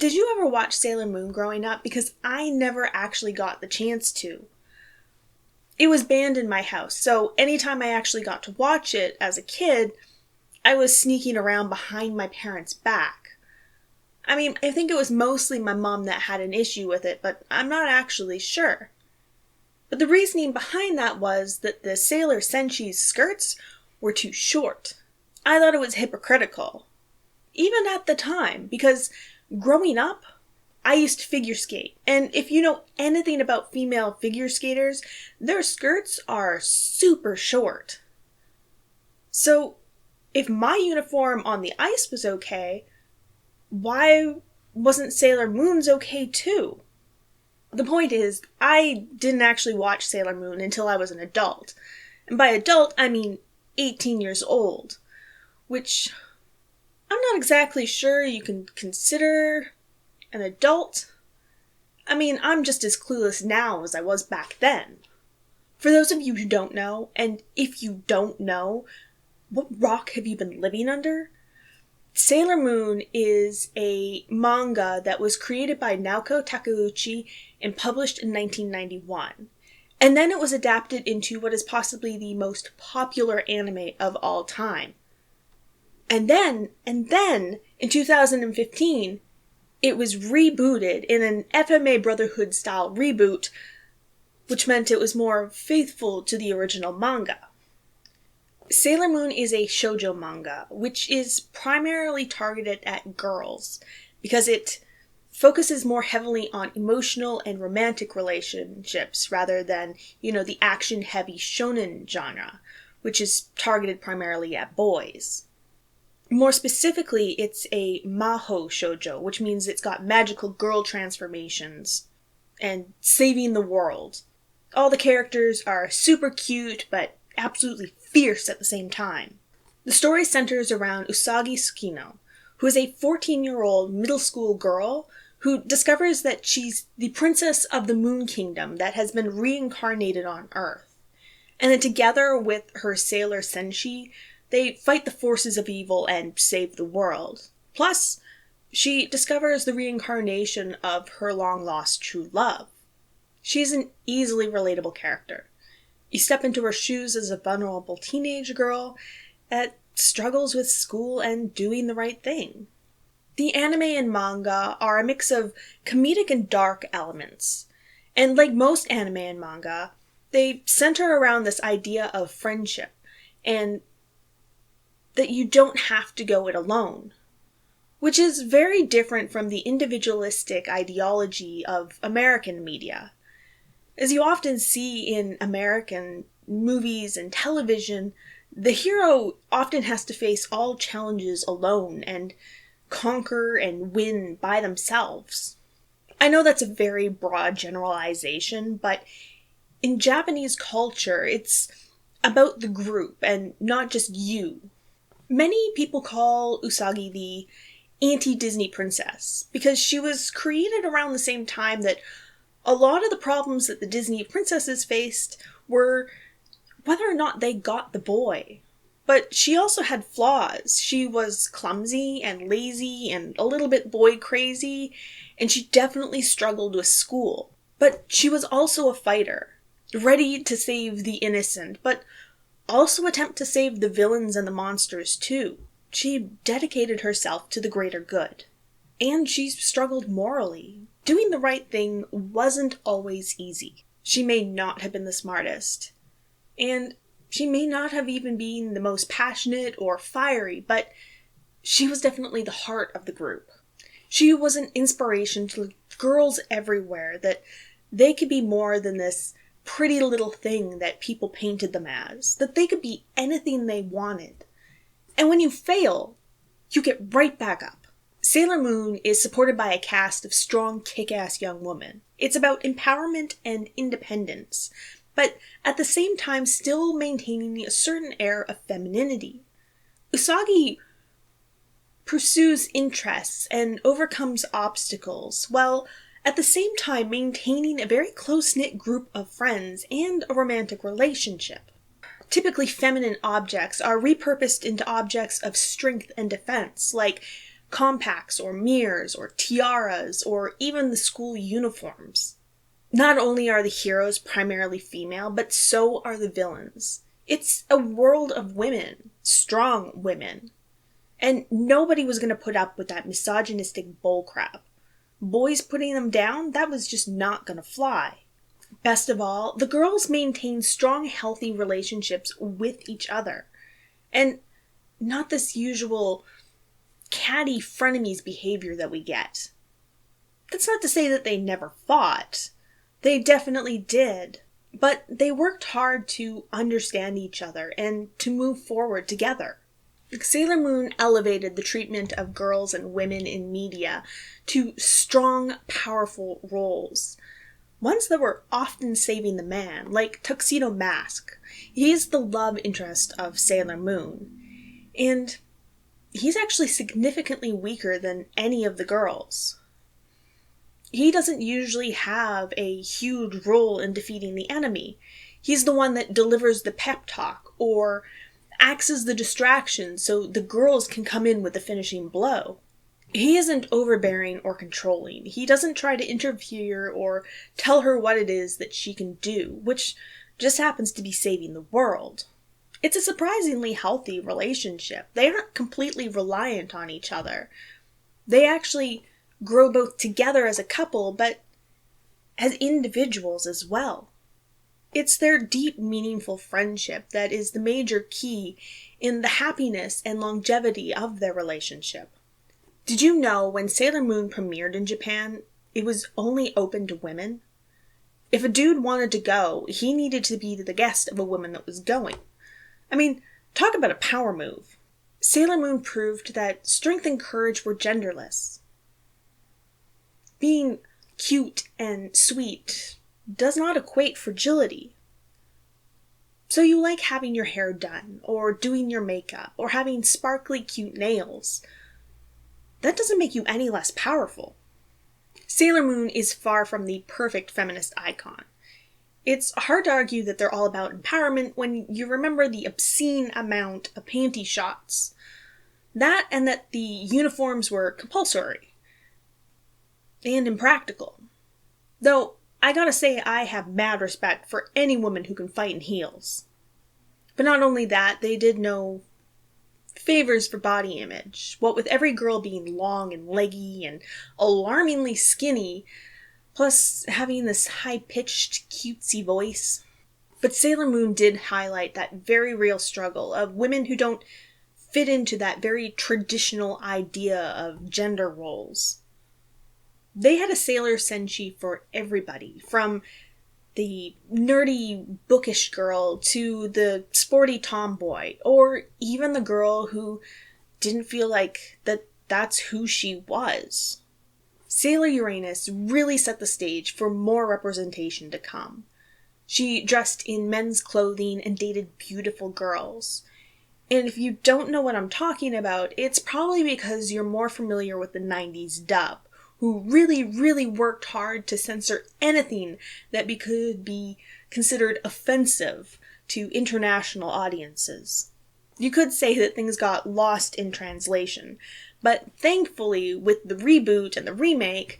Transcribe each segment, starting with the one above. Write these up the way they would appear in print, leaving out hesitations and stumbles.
Did you ever watch Sailor Moon growing up? Because I never actually got the chance to. It was banned in my house, so anytime I actually got to watch it as a kid, I was sneaking around behind my parents' back. I mean, I think it was mostly my mom that had an issue with it, but I'm not actually sure. But the reasoning behind that was that the Sailor Senshi's skirts were too short. I thought it was hypocritical. Even at the time, because growing up, I used to figure skate, and if you know anything about female figure skaters, their skirts are super short. So, if my uniform on the ice was okay, why wasn't Sailor Moon's okay too? The point is, I didn't actually watch Sailor Moon until I was an adult. And by adult, I mean 18 years old, which I'm not exactly sure you can consider an adult. I mean, I'm just as clueless now as I was back then. For those of you who don't know, and if you don't know, what rock have you been living under? Sailor Moon is a manga that was created by Naoko Takeuchi and published in 1991. And then it was adapted into what is possibly the most popular anime of all time. And then, in 2015, it was rebooted in an FMA Brotherhood style reboot, which meant it was more faithful to the original manga. Sailor Moon is a shoujo manga, which is primarily targeted at girls, because it focuses more heavily on emotional and romantic relationships rather than, the action-heavy shonen genre, which is targeted primarily at boys. More specifically, it's a maho shoujo, which means it's got magical girl transformations and saving the world. All the characters are super cute, but absolutely fierce at the same time. The story centers around Usagi Skino, who is a 14-year-old middle school girl who discovers that she's the princess of the Moon Kingdom that has been reincarnated on Earth. And then together with her sailor Senshi, they fight the forces of evil and save the world. Plus, she discovers the reincarnation of her long-lost true love. She's an easily relatable character. You step into her shoes as a vulnerable teenage girl that struggles with school and doing the right thing. The anime and manga are a mix of comedic and dark elements. And like most anime and manga, they center around this idea of friendship and that you don't have to go it alone, which is very different from the individualistic ideology of American media. As you often see in American movies and television, the hero often has to face all challenges alone and conquer and win by themselves. I know that's a very broad generalization, but in Japanese culture, it's about the group and not just you. Many people call Usagi the anti-Disney princess because she was created around the same time that a lot of the problems that the Disney princesses faced were whether or not they got the boy. But she also had flaws. She was clumsy and lazy and a little bit boy crazy, and she definitely struggled with school. But she was also a fighter, ready to save the innocent, but also attempt to save the villains and the monsters too. She dedicated herself to the greater good. And she struggled morally. Doing the right thing wasn't always easy. She may not have been the smartest. And she may not have even been the most passionate or fiery, but she was definitely the heart of the group. She was an inspiration to girls everywhere that they could be more than this pretty little thing that people painted them as, that they could be anything they wanted. And when you fail, you get right back up. Sailor Moon is supported by a cast of strong, kick-ass young women. It's about empowerment and independence, but at the same time still maintaining a certain air of femininity. Usagi pursues interests and overcomes obstacles, while at the same time maintaining a very close-knit group of friends and a romantic relationship. Typically feminine objects are repurposed into objects of strength and defense, like compacts or mirrors or tiaras or even the school uniforms. Not only are the heroes primarily female, but so are the villains. It's a world of women, strong women. And nobody was going to put up with that misogynistic bullcrap. Boys putting them down, that was just not going to fly. Best of all, the girls maintained strong, healthy relationships with each other. And not this usual catty frenemies behavior that we get. That's not to say that they never fought. They definitely did. But they worked hard to understand each other and to move forward together. Sailor Moon elevated the treatment of girls and women in media to strong, powerful roles. Ones that were often saving the man, like Tuxedo Mask. He's the love interest of Sailor Moon. And he's actually significantly weaker than any of the girls. He doesn't usually have a huge role in defeating the enemy. He's the one that delivers the pep talk, or acts as the distraction so the girls can come in with the finishing blow. He isn't overbearing or controlling. He doesn't try to interfere or tell her what it is that she can do, which just happens to be saving the world. It's a surprisingly healthy relationship. They aren't completely reliant on each other. They actually grow both together as a couple, but as individuals as well. It's their deep, meaningful friendship that is the major key in the happiness and longevity of their relationship. Did you know when Sailor Moon premiered in Japan, it was only open to women? If a dude wanted to go, he needed to be the guest of a woman that was going. I mean, talk about a power move. Sailor Moon proved that strength and courage were genderless. Being cute and sweet does not equate fragility. So you like having your hair done, or doing your makeup, or having sparkly cute nails. That doesn't make you any less powerful. Sailor Moon is far from the perfect feminist icon. It's hard to argue that they're all about empowerment when you remember the obscene amount of panty shots. That and that the uniforms were compulsory. And impractical. Though, I gotta say I have mad respect for any woman who can fight in heels. But not only that, they did no favors for body image. What with every girl being long and leggy and alarmingly skinny, plus having this high-pitched, cutesy voice. But Sailor Moon did highlight that very real struggle of women who don't fit into that very traditional idea of gender roles. They had a Sailor Senshi for everybody, from the nerdy, bookish girl to the sporty tomboy, or even the girl who didn't feel like that's who she was. Sailor Uranus really set the stage for more representation to come. She dressed in men's clothing and dated beautiful girls. And if you don't know what I'm talking about, it's probably because you're more familiar with the 90s dub, who really, really worked hard to censor anything that could be considered offensive to international audiences. You could say that things got lost in translation, but thankfully, with the reboot and the remake,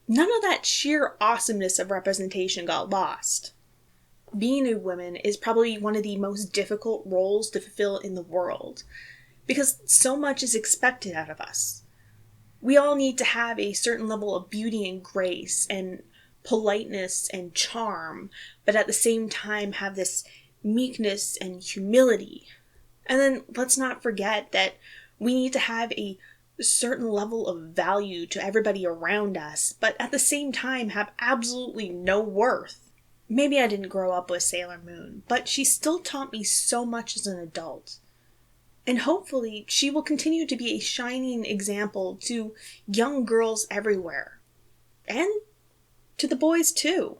none of that sheer awesomeness of representation got lost. Being a woman is probably one of the most difficult roles to fulfill in the world, because so much is expected out of us. We all need to have a certain level of beauty and grace and politeness and charm, but at the same time have this meekness and humility. And then let's not forget that we need to have a certain level of value to everybody around us, but at the same time have absolutely no worth. Maybe I didn't grow up with Sailor Moon, but she still taught me so much as an adult. And hopefully she will continue to be a shining example to young girls everywhere. And to the boys too.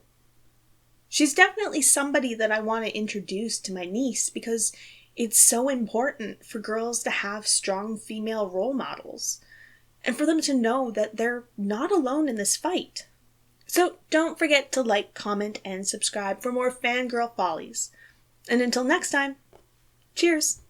She's definitely somebody that I want to introduce to my niece because it's so important for girls to have strong female role models. And for them to know that they're not alone in this fight. So don't forget to like, comment, and subscribe for more fangirl follies. And until next time, cheers!